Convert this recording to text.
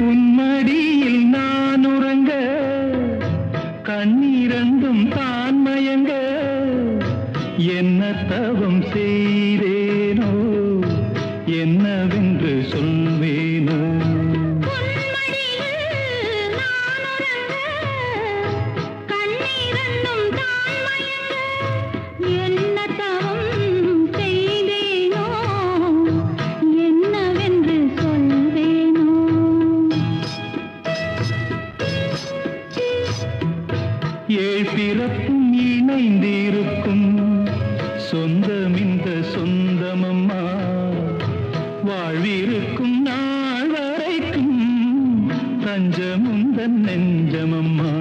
உன்மடியில் நான் உறங்க கண்ணீரண்டும் தான் மயங்க என்ன தவம் செய்தேனோ என்னவென்று சொல்வேனோ ஏழ் பிறப்பும் இணைந்திருக்கும் சொந்தம் இந்த சொந்தமம்மா வாழ்விருக்கும் நாள் வரைக்கும் தஞ்சமுந்தன் நெஞ்சமம்மா